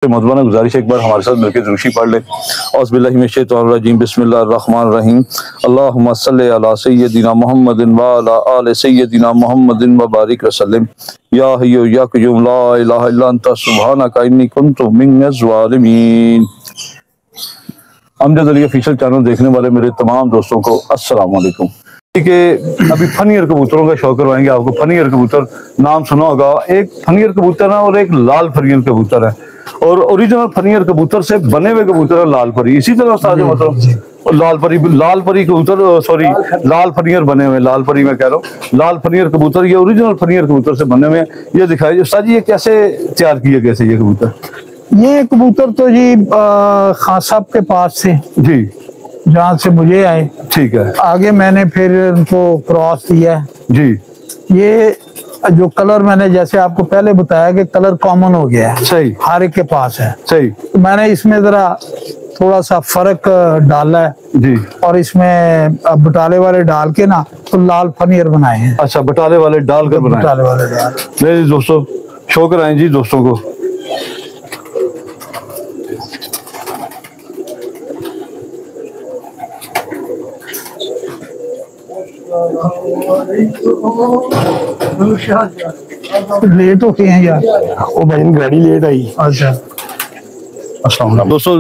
मधुबाना गुजारिश एक बार हमारे साथ मिलकर दुरूशी पढ़ ले। औज़ुबिल्लाहि मिनश्शैतानिर्रजीम बिस्मिल्लाहिर्रहमानिर्रहीम अल्लाहुम्मा सल्लि अला सय्यदिना मुहम्मदिन व अला आलि सय्यदिना मुहम्मदिन व बारिक वसल्लिम या हय्यु या क़य्यूम ला इलाहा इल्ला अंता सुब्हानका इन्नी कुन्तु मिनज़ ज़ालिमीन। अमजद अली ऑफिशियल चैनल देखने वाले मेरे तमाम दोस्तों को अस्सलाम वालेकुम। ठीक है, अभी फनियर कबूतरों का शौक करवाएंगे आपको। फनियर कबूतर नाम सुना होगा, एक फनियर कबूतर है और एक लाल फनियर कबूतर है, और ओरिजिनल फनियर कबूतर से बने हुए कबूतर है लाल परी। इसी तरह सारे मतलब लाल परी कबूतर, सॉरी लाल फनियर बने हुए, लाल परी मैं कह रहा हूँ, लाल फनियर कबूतर ये ओरिजिनल फनियर कबूतर से बने हुए। ये दिखाइए उस्ताद जी, ये कैसे तैयार किए गए ये कबूतर? ये कबूतर तो जी खान साहब के पास से जी, जहाँ से मुझे आए, ठीक है, आगे मैंने फिर उनको क्रॉस दिया जी। ये जो कलर मैंने जैसे आपको पहले बताया कि कलर कॉमन हो गया है, सही, हर एक के पास है, सही। तो मैंने इसमें जरा थोड़ा सा फर्क डाला है जी, और इसमें बटाले वाले डाल के ना तो लाल फनियर बनाए हैं। अच्छा, बटाले वाले डाल कर बनाए। बटाले वाले डाल। मेरे दोस्तों शो कराएं जी दोस्तों को। लेट हो गए हैं यार, वो भाई गाड़ी लेट आई। अच्छा, अस्सलाम दोस्तों,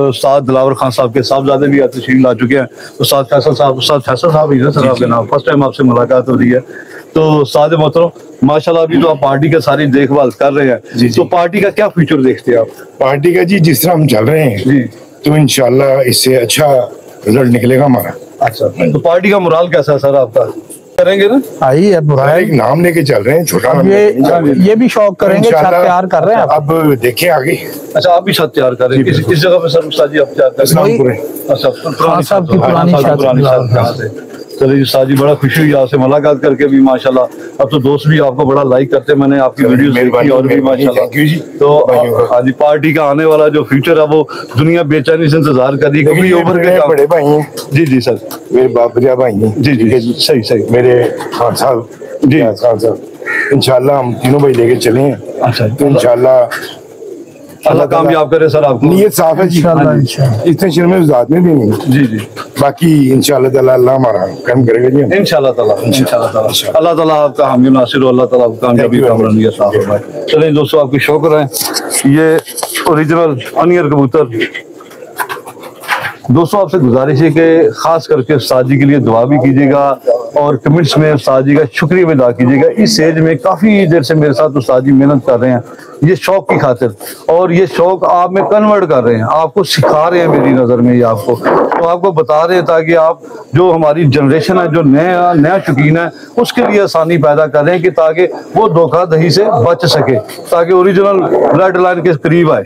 उस्ताद दिलावर खान साहब के साहबजादे भी तशरीफ ला चुके हैं। उस्ताद फैसल साहब ही है सर आपके नाम, फर्स्ट टाइम आपसे मुलाकात हो रही है। तो उस्ताद मोहतरम माशाल्लाह, अभी तो आप पार्टी का सारी देखभाल कर रहे हैं, तो पार्टी का क्या फ्यूचर देखते हैं आप? पार्टी का जी जिस तरह हम चल रहे हैं जी, तो इंशाल्लाह इससे अच्छा रिजल्ट निकलेगा हमारा। अच्छा, तो पार्टी का मोराल कैसा है सर आपका? करेंगे ना, आई है बुरा एक नाम लेके चल रहे हैं, छोटा नाम ये भी शौक करेंगे, छत तैयार कर रहे हैं अब देखें आगे। अच्छा, आप भी छत तैयार कर रहे हैं किस जगह पे सर? उस्ताद जी आप तैयार कर रहे हैं? अच्छा, पुरानी साहब की पुरानी छत। कहाँ से? चलिए उस्ताद जी, बड़ा खुशी हुई आपसे मुलाकात करके भी माशाल्लाह। अब तो दोस्त भी आपको बड़ा लाइक करते हैं, मैंने आपकी वीडियो देखी और भी माशाल्लाह। तो आज पार्टी का आने वाला जो फ्यूचर है वो दुनिया बेचैनी से इंतजार कर रही है, कभी ओवर के बड़े भाई हैं। जी जी सर, मेरे बाबरिया भाई हैं। जी जी, सही सही। मेरे खान साहब जी, खान साहब इंशाल्लाह हम तीनों भाई लेके चले हैं। अच्छा, तो इंशाल्लाह अल्लाह कामयाब करे सर आपको। नीयत साफ है जी, इतने शर्म में ज़ात में भी नहीं। जी जी, बाकी इंशाल्लाह ताला अल्लाह हमारा काम करेगा जी, इंशाल्लाह ताला, इंशाल्लाह ताला। अल्लाह ताला आपका हामी नासिर, अल्लाह ताला आपको कामयाबी कामरानी साफ है भाई। चलिए दोस्तों, आपकी शुक्र है। ये ओरिजिनल फनियर कबूतर। दोस्तों आपसे गुजारिश है कि खास करके उस्ताद जी के लिए दुआ भी कीजिएगा और कमेंट्स में उस्ताद जी का शुक्रिया भी अदा कीजिएगा। इस एज में काफ़ी देर से मेरे साथ उस्ताद जी मेहनत कर रहे हैं ये शौक की खातिर, और ये शौक आप में कन्वर्ट कर रहे हैं, आपको सिखा रहे हैं मेरी नज़र में, ये आपको तो आपको बता रहे हैं ताकि आप जो हमारी जनरेशन है, जो नया शौकीन है, उसके लिए आसानी पैदा करें कि ताकि वो धोखाधड़ी से बच सके, ताकि ओरिजिनल रेड लाइन के करीब आए।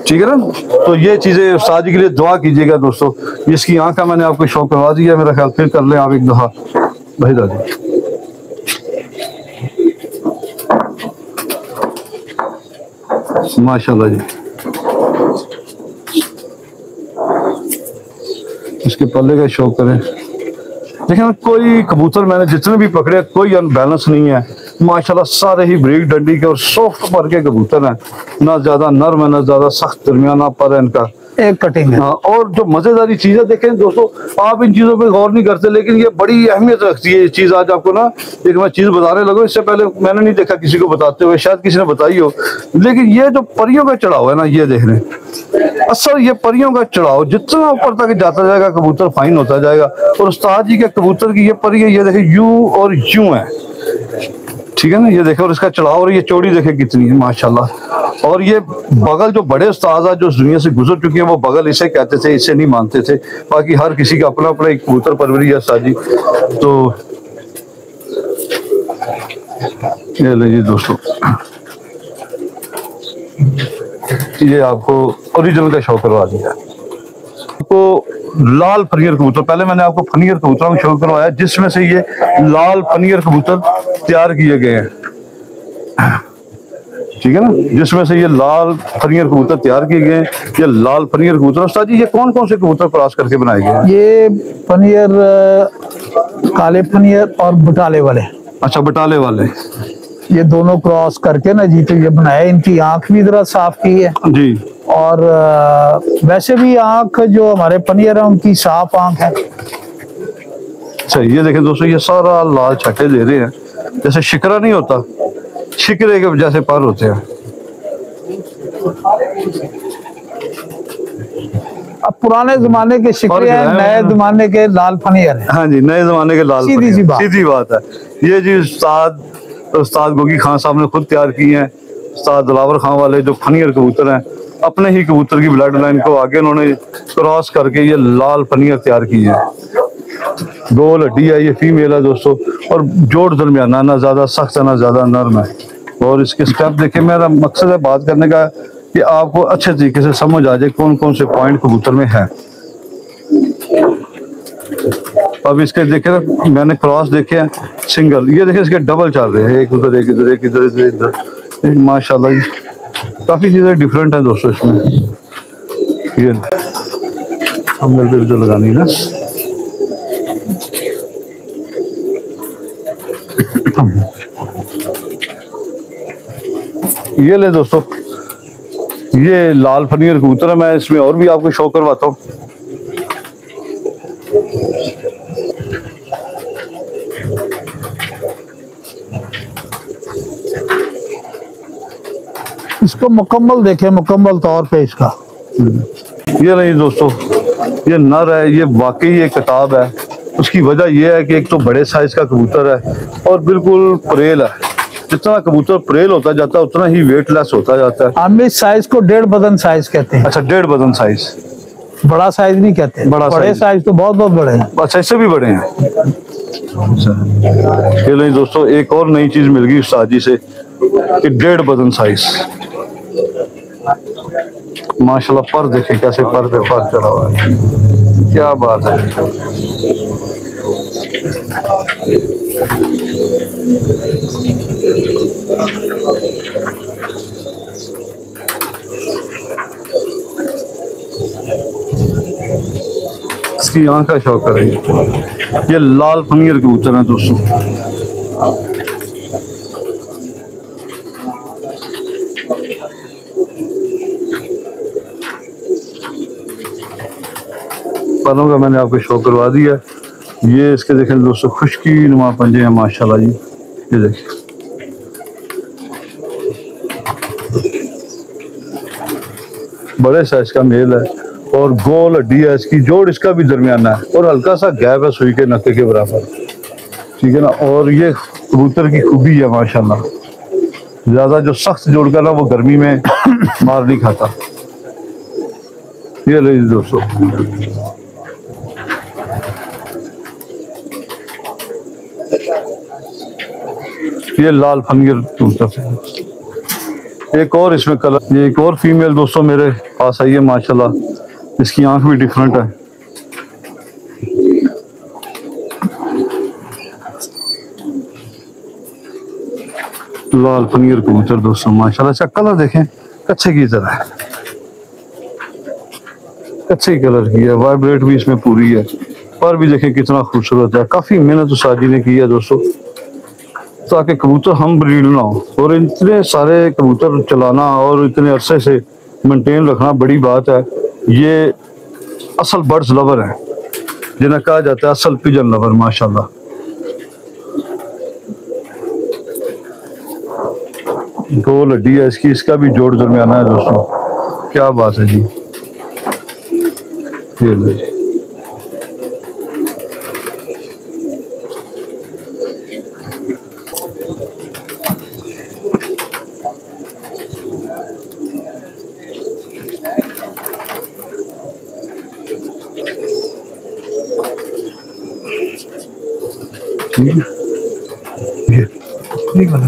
ठीक है ना? तो ये चीज़ें उस्ताद जी के लिए दुआ कीजिएगा दोस्तों। इसकी आँख का मैंने आपको शौक करवा दिया, मेरा ख्याल फिर कर लें आप एक दफ़ा भाई दादी। माशाल्लाह जी, इसके पल्ले का शौक करें। देखिए कोई कबूतर मैंने जितने भी पकड़े कोई अनबैलेंस नहीं है माशाल्लाह, सारे ही ब्रेक डंडी के और सॉफ्ट पर के कबूतर हैं, ना ज्यादा नर्म है ना ज्यादा सख्त, दरमियाना पर है इनका, एक कटिंग है। हाँ, और जो मजेदारी चीजें देखें दोस्तों, आप इन चीजों पे गौर नहीं करते लेकिन ये बड़ी अहमियत रखती है ये चीज। आज आपको ना एक मैं चीज बताने लगूं, इससे पहले मैंने नहीं देखा किसी को बताते हुए, शायद किसी ने बताई हो, लेकिन ये जो परियों का चढ़ाव है ना, ये देख रहे हैं, असल ये परियों का चढ़ाव जितना ऊपर तक जाता जाएगा कबूतर फाइन होता जाएगा। और उस्ताद जी के कबूतर की ये परी है, ये देखे यूं और यूं है, ठीक है ना, ये देखे, और इसका चढ़ाव और ये चौड़ी देखे कितनी है माशाल्लाह। और ये बगल जो बड़े उस्ताद जो इस दुनिया से गुजर चुके हैं वो बगल इसे कहते थे, इसे नहीं मानते थे। बाकी हर किसी का अपना अपना एक कबूतर परवरी है उस्ताद जी। तो ये लीजिए दोस्तों, ये आपको ओरिजिनल का शौक करवा दिया। आपको लाल फनियर कबूतर, पहले मैंने आपको फनियर कबूतरों का शौक करवाया जिसमें से ये लाल फनियर कबूतर तैयार किए गए हैं, ठीक है ना, जिसमें से ये लाल फनियर कबूतर तैयार किए गए। ये लाल फनियर कबूतर उस्ताद जी, ये कौन कौन से कबूतर क्रॉस करके बनाए गए हैं? ये फनियर, काले फनियर और बटाले वाले। अच्छा, बटाले वाले, ये दोनों क्रॉस करके ना जी तो ये बनाया। इनकी आंख भी जरा साफ की है जी। और वैसे भी आंख जो हमारे पनियर है उनकी साफ आंख है। अच्छा ये देखें दोस्तों, ये सारा लाल छट्टे दे रहे हैं, जैसे शिकरा नहीं होता, शिकरे के जैसे पर होते हैं। अब पुराने जमाने के शिकरे हैं, नए जमाने के लाल पनियर है। हाँ जी, नए जमाने के लाल सीधी सी बात, सीधी बात है। ये जी उस्ताद गोगी खान साहब ने खुद तैयार की हैं। उस्ताद दिलावर खान वाले जो फनियर कबूतर हैं, अपने ही कबूतर की ब्लड लाइन को आगे उन्होंने क्रॉस करके ये लाल फनियर तैयार की है। गोल हड्डी है, ये फीमेल है दोस्तों, और जोड़ दरमियाना, ना ज्यादा सख्त है ना ज्यादा नरम है। और इसके स्टेप देखे, मेरा मकसद है बात करने का कि आपको अच्छे तरीके से समझ आ जाए कौन कौन से पॉइंट कबूतर में है। अब इसके देखे ना, मैंने क्रॉस देखे हैं सिंगल, ये देखे इसके डबल चल रहे हैं, एक उधर एक इधर एक इधर इधर। माशाल्लाह जी काफी चीजें डिफरेंट है दोस्तों इसमें। ये हम जो लगानी ना, ये ले दोस्तों, ये लाल फनियर कबूतर है। मैं इसमें और भी आपको शो करवाता हूँ। इसको मुकम्मल देखे, मुकम्मल तौर पे इसका। ये नहीं दोस्तों, ये नर है, ये वाकई एक किताब है। उसकी वजह यह है कि एक तो बड़े साइज का कबूतर है और बिल्कुल परेल है। जितना कबूतर परेल होता जाता है उतना ही वेटलेस होता जाता है। हम इस साइज को 1.5 बदन साइज कहते हैं। अच्छा, 1.5 बदन साइज, बड़ा साइज नहीं कहते, बड़े साइज तो बहुत बहुत बड़े हैं। अच्छा, इससे भी बड़े हैं। ये नहीं दोस्तों, एक और नई चीज मिल गई उस्ताद जी से कि 1.5 बदन साइज। माशाल्लाह, पर देखे कैसे पर पे पर चढ़ा हुआ है, क्या बात है। इसकी आंख का शौक है। ये लाल फनियर कबूतर है दोस्तों। पलों का मैंने आपको शो करवा दिया। ये इसके देखें दोस्तों, खुशकी नुमा पंजे हैं माशाल्लाह जी। ये देखिए, बड़े साइज का मेल है और गोल हड्डी है इसकी, जोड़ इसका भी दरमियाना है और हल्का सा गैप है सुई के नक्के के बराबर, ठीक है ना। और ये कबूतर की खूबी है माशाल्लाह, ज्यादा जो सख्त जोड़ का ना वो गर्मी में मार नहीं खाता। ये ले दोस्तों, ये लाल फनियर कबूतर। एक और इसमें कलर, ये एक और फीमेल दोस्तों मेरे पास आई है माशाल्लाह। इसकी आंख भी डिफरेंट है। लाल फनियर कबूतर दोस्तों माशाल्लाह। अच्छा, कलर देखें, कच्चे की तरह है, कच्चे कलर की है। वाइब्रेट भी इसमें पूरी है, पर भी देखें कितना खूबसूरत है। काफी मेहनत उस्ताद जी ने की है दोस्तों, ताकि कबूतर हम ब्रीड ना हो। और इतने सारे कबूतर चलाना और इतने अरसे से मेंटेन रखना बड़ी बात है। ये असल बर्ड्स लवर है, जिन्हें कहा जाता है असल पिजन लवर माशाल्लाह। गोल हड्डी है इसकी, इसका भी जोड़ दरमियाना है दोस्तों, क्या बात है जी। ये लो, ये ठीक है।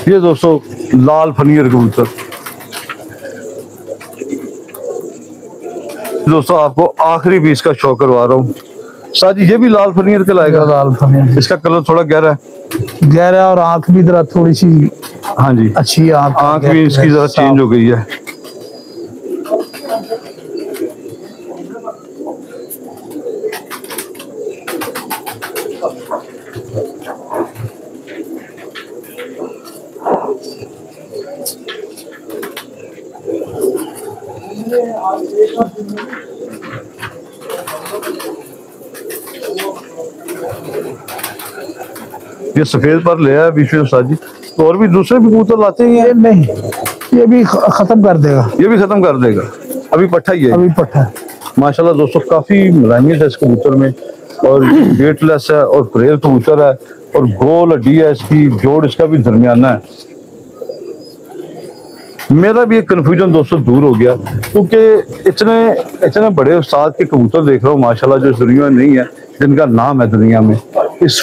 ये दोस्तों लाल फनियर कबूतर। दोस्तों आपको आखिरी पीस का शो करवा रहा हूँ। साजी ये भी लाल फनियर के लाएगा। लाल फनियर, इसका कलर थोड़ा गहरा है, गहरा, और आंख भी जरा थोड़ी सी, हाँ जी, अच्छी आंख भी इसकी जरा चेंज हो गई है। ये सफेद पर ले आया बीच में उस्ताद जी। तो और भी दूसरे भी कबूतर लाते हैं ये नहीं, ये भी खत्म कर देगा, ये भी खत्म कर देगा। अभी पट्ठा ही है, अभी पट्टा है। माशाल्लाह दोस्तों काफी मुलायमियत है इस कबूतर में, और वेटलेस है और परेल कबूतर है, और गोल हड्डी है इसकी, जोड़ इसका भी दरमियाना है। मेरा भी एक कन्फ्यूजन दोस्तों दूर हो गया, क्योंकि इतने बड़े उस्ताद के कबूतर देख रहा हूँ माशाल्लाह, जो दुनिया में नहीं है, जिनका नाम है दुनिया में इस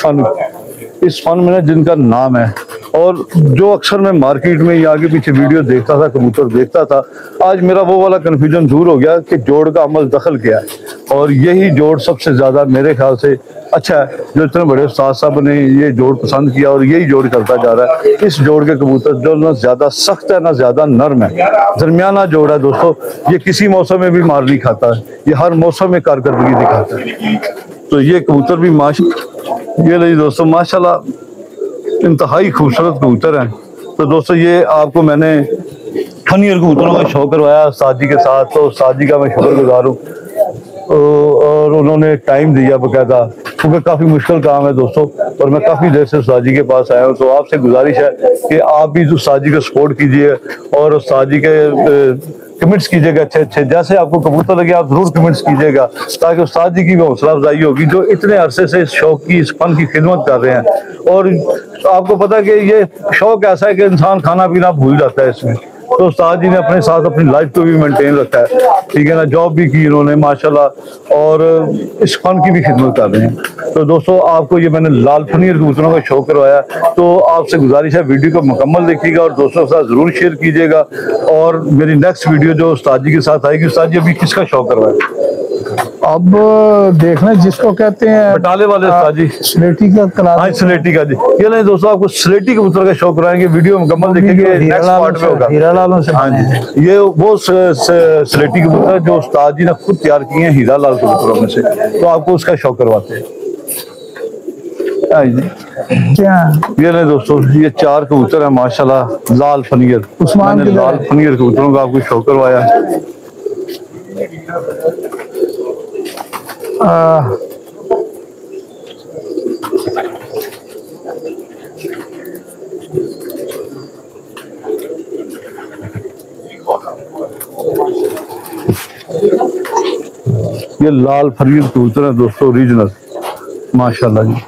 फन में ना, जिनका नाम है। और जो अक्सर मैं मार्केट में या आगे पीछे वीडियो देखता था, कबूतर देखता था, आज मेरा वो वाला कन्फ्यूजन दूर हो गया कि जोड़ का अमल दखल क्या है। और यही जोड़ सबसे ज्यादा मेरे ख्याल से अच्छा है, जो इतने बड़े उस्ताद साहब ने ये जोड़ पसंद किया और यही जोड़ करता जा रहा है। इस जोड़ के कबूतर जो ना ज्यादा सख्त है ना ज्यादा नरम है, दरमियाना जोड़ है दोस्तों। ये किसी मौसम में भी मार नहीं खाता है, ये हर मौसम में कारकर्दगी दिखाता है। तो ये कबूतर भी ये लीजिए दोस्तों माशाल्लाह इंतहाई खूबसूरत कबूतर हैं। तो दोस्तों ये आपको मैंने फनियर कबूतरों का शौक करवाया उस्ताद जी के साथ, तो उस्ताद जी का मैं शुक्रगुजार हूँ। और उन्होंने टाइम दिया बकायदा, क्योंकि काफ़ी मुश्किल काम है दोस्तों, और मैं काफ़ी देर से उस्ताद जी के पास आया हूँ। तो आपसे गुजारिश है कि आप भी उस्ताद जी को सपोर्ट कीजिए और उस्ताद जी के कमेंट्स कीजिएगा अच्छे अच्छे, जैसे आपको कबूतर लगे आप जरूर कमेंट्स कीजिएगा, ताकि उस्ताद जी की भी हौसला अफजाई होगी, जो इतने अरसे से इस शौक की, इस फन की खिदमत कर रहे हैं। और आपको पता है कि ये शौक ऐसा है कि इंसान खाना पीना भूल जाता है इसमें। तो उस्ताद जी ने अपने साथ अपनी लाइफ को भी मेंटेन रखा है, ठीक है ना, जॉब भी की इन्होंने माशाल्लाह, और इस फन की भी खिदमत कर रहे हैं। तो दोस्तों आपको ये मैंने लाल फनियर कबूतरों का शौक करवाया, तो आपसे गुजारिश है वीडियो को मुकम्मल देखिएगा और दोस्तों के साथ जरूर शेयर कीजिएगा। और मेरी नेक्स्ट वीडियो जो उस्ताद जी के साथ आएगी, उस्ताद जी अभी किसका शौक करवाया? अब देखना जिसको कहते हैं बटाले वाले उस्ताद जी, स्लेटी का क्लास। हाँ स्लेटी का जी। ये नहीं दोस्तों आपको स्लेटी कबूतर का शौक कराएंगे, वीडियो मुकम्मल देखेंगे, नेक्स्ट पार्ट में होगा। हीरा लालों से हाँ जी, ये वो स्लेटी कबूतर जो उस्ताद जी ने खुद तैयार किए हैं हीरा लाल कबूतरों में से, तो आपको उसका शौक करवाते हैं। क्या ये नहीं दोस्तों, ये 4 कबूतर है माशाल्लाह लाल फनियर, उस्मान मैंने लाल फनियर कबूतरों का आपको शौक करवाया। ये लाल फनियर कबूतर है दोस्तों ओरिजिनल माशाल्लाह जी।